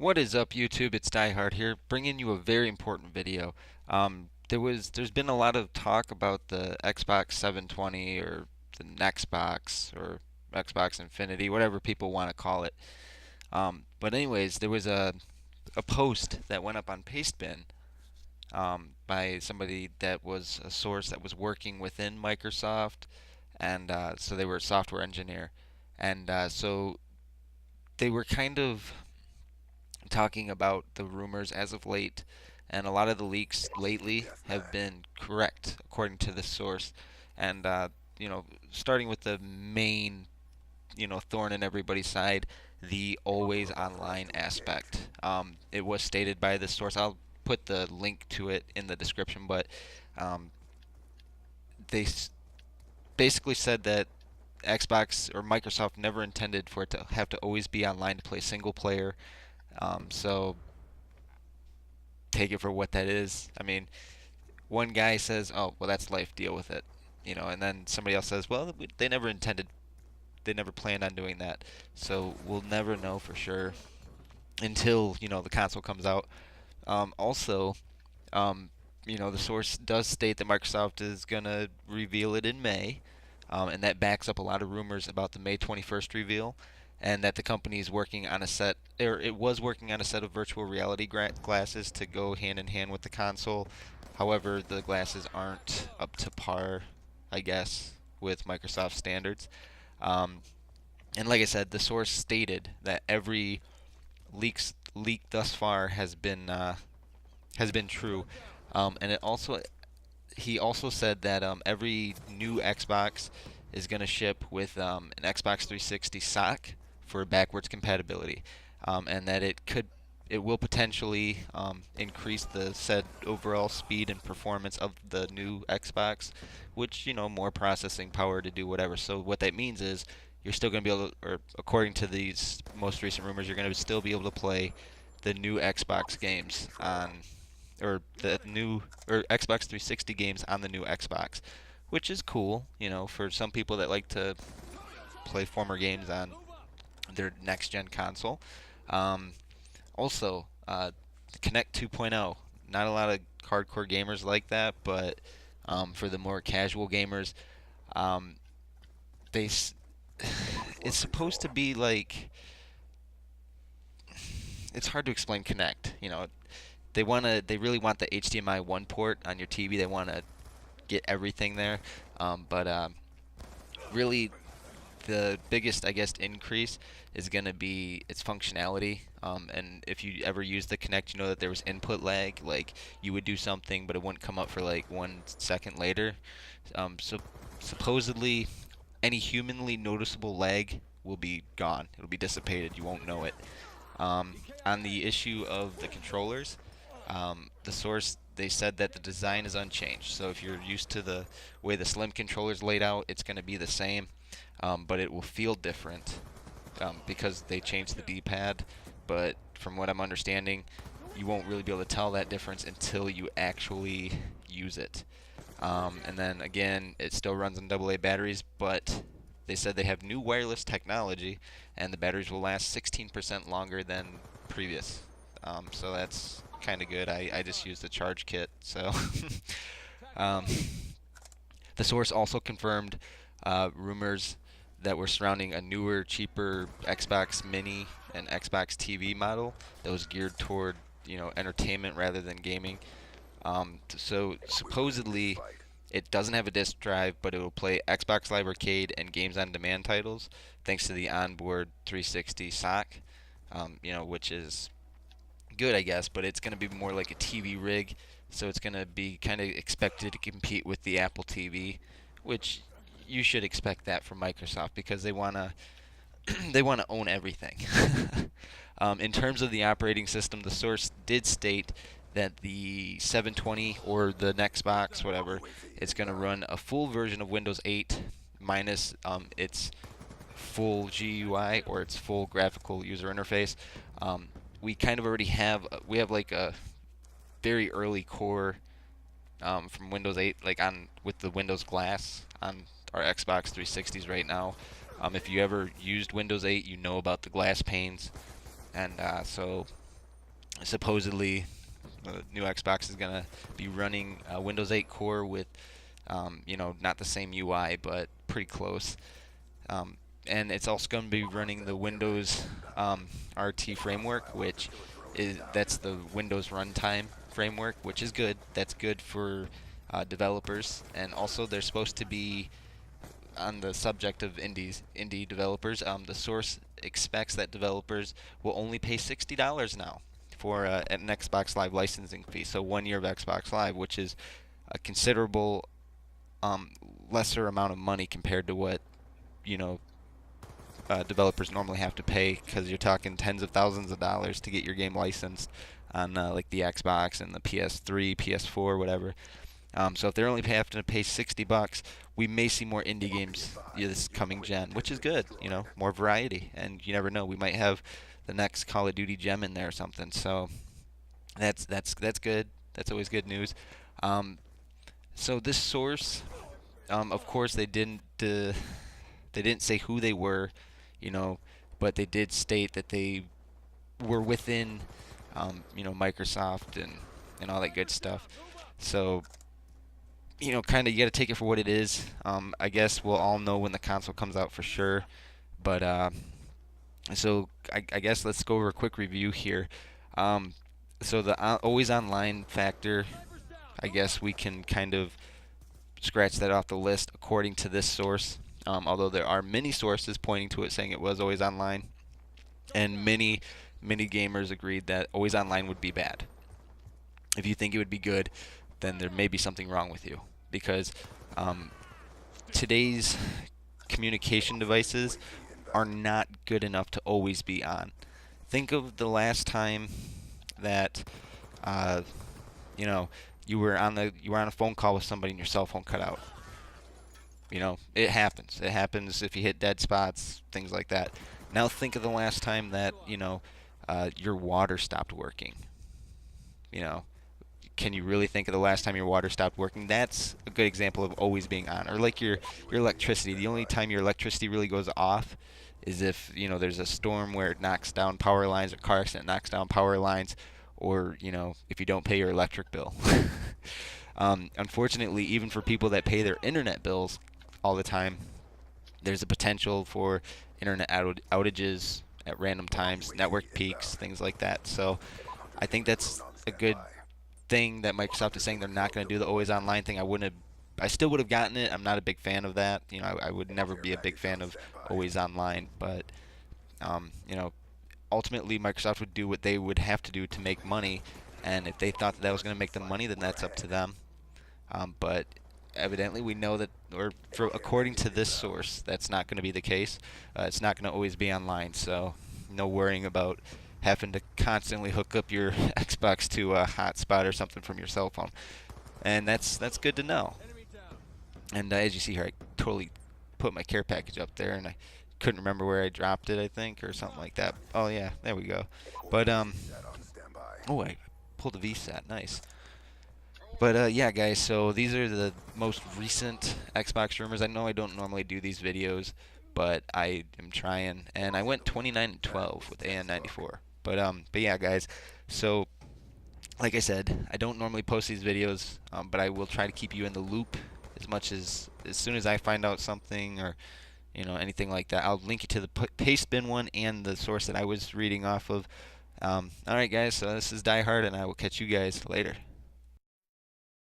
What is up, YouTube? It's Diehard here, bringing you a very important video. There's been a lot of talk about the Xbox 720 or the Nextbox or Xbox Infinity, whatever people want to call it. But anyways, there was a post that went up on Pastebin by somebody that was a source that was working within Microsoft, and so they were a software engineer, and so they were kind of talking about the rumors as of late, and a lot of the leaks lately have been correct according to the source. And starting with the main, thorn in everybody's side, the always online aspect. It was stated by the source. I'll put the link to it in the description, but um, they basically said that Xbox or Microsoft never intended for it to have to always be online to play single player. So take it for what that is. I mean, one guy says, "Oh, well, that's life. Deal with it," and then somebody else says, "Well, they never intended, they never planned on doing that." So we'll never know for sure until the console comes out. Also, um, the source does state that Microsoft is gonna reveal it in May, and that backs up a lot of rumors about the May 21st reveal, and that the company is working on a set, or it was working on a set of virtual reality glasses to go hand in hand with the console. However, the glasses aren't up to par, I guess, with Microsoft standards. Um, and like I said, the source stated that every leak thus far has been true, and he also said that every new Xbox is going to ship with an Xbox 360 sock for backwards compatibility, and that it will potentially increase the said overall speed and performance of the new Xbox, which more processing power to do whatever. So what that means is you're still going to be able to, or according to these most recent rumors, you're going to still be able to play the new Xbox games on, or the new or Xbox 360 games on the new Xbox, which is cool, for some people that like to play former games on their next gen console. Um, Also, the Kinect 2.0. Not a lot of hardcore gamers like that, but for the more casual gamers, um, they it's supposed to be like, it's hard to explain Kinect. They really want the HDMI 1 port on your TV. They want to get everything there, but really the biggest, I guess, increase is going to be its functionality. And if you ever use the Kinect, you know that there was input lag. Like you would do something, but it wouldn't come up for like 1 second later. So supposedly, any humanly noticeable lag will be gone. It'll be dissipated. You won't know it. On the issue of the controllers, the source, they said that the design is unchanged. So if you're used to the way the Slim controller's laid out, it's going to be the same, but it will feel different because they changed the D-pad. But from what I'm understanding, you won't really be able to tell that difference until you actually use it. And then again, it still runs on AA batteries, but they said they have new wireless technology, and the batteries will last 16% longer than previous. So that's kind of good. I just used the charge kit, so um, the source also confirmed rumors that were surrounding a newer, cheaper Xbox Mini and Xbox TV model that was geared toward entertainment rather than gaming. So supposedly it doesn't have a disk drive, but it will play Xbox Live Arcade and games on demand titles thanks to the onboard 360 sock, which is good, I guess, but it's going to be more like a TV rig, so it's going to be kind of expected to compete with the Apple TV, which you should expect that from Microsoft because they want to they want to own everything. In terms of the operating system, the source did state that the 720 or the next box, whatever, it's going to run a full version of Windows 8 minus its full GUI or its full graphical user interface. We kind of already have we have like a very early core from Windows 8, like on with the Windows Glass on our Xbox 360s right now. If you ever used Windows 8, you know about the glass panes, and so supposedly the new Xbox is gonna be running Windows 8 Core with, not the same UI, but pretty close. Um, and it's also going to be running the Windows RT framework, which that's the Windows runtime framework, which is good. That's good for developers, and also they're supposed to be on the subject of indie developers. The source expects that developers will only pay $60 now for an Xbox Live licensing fee. So 1 year of Xbox Live, which is a considerable um, lesser amount of money compared to what you know developers normally have to pay, because you're talking tens of thousands of dollars to get your game licensed on like the Xbox and the PS3, PS4, whatever. So if they're only having to pay $60, we may see more indie games this coming gen, which is good. More variety, and you never know. We might have the next Call of Duty gem in there or something. So that's good. That's always good news. So this source, of course, they didn't say who they were, you know, but they did state that they were within, Microsoft and all that good stuff. So, kind of you got to take it for what it is. I guess we'll all know when the console comes out for sure. But so I guess let's go over a quick review here. So the always online factor, I guess we can kind of scratch that off the list according to this source. Although there are many sources pointing to it saying it was always online, and many gamers agreed that always online would be bad. If you think it would be good, then there may be something wrong with you, because um, today's communication devices are not good enough to always be on. Think of the last time that uh, you were on a phone call with somebody and your cell phone cut out. It happens. It happens if you hit dead spots, things like that. Now think of the last time that your water stopped working. You know, can you really think of the last time your water stopped working? That's a good example of always being on. Or like your electricity. The only time your electricity really goes off is if there's a storm where it knocks down power lines, or car accident knocks down power lines, or if you don't pay your electric bill. Unfortunately, even for people that pay their internet bills all the time, there's a potential for internet outages at random times, network peaks, things like that. So I think that's a good thing that Microsoft is saying they're not going to do the always online thing. I still would have gotten it. I'm not a big fan of that. I would never be a big fan of always online, but um, you know, ultimately Microsoft would do what they would have to do to make money, and if they thought that was going to make them money, then that's up to them. But evidently, we know that, or according to this source, that's not going to be the case. It's not going to always be online, so no worrying about having to constantly hook up your Xbox to a hotspot or something from your cell phone. And that's good to know. And as you see here, I totally put my care package up there, and I couldn't remember where I dropped it, I think, or something like that. Oh yeah, there we go. But oh, I pulled a VSAT, nice. But yeah, guys, so these are the most recent Xbox rumors. I know I don't normally do these videos, but I am trying, and I went 29-12 with AN94. But yeah, guys. So like I said, I don't normally post these videos, but I will try to keep you in the loop as soon as I find out something, or anything like that. I'll link you to the Pastebin one and the source that I was reading off of. All right, guys. So this is Die Hard, and I will catch you guys later.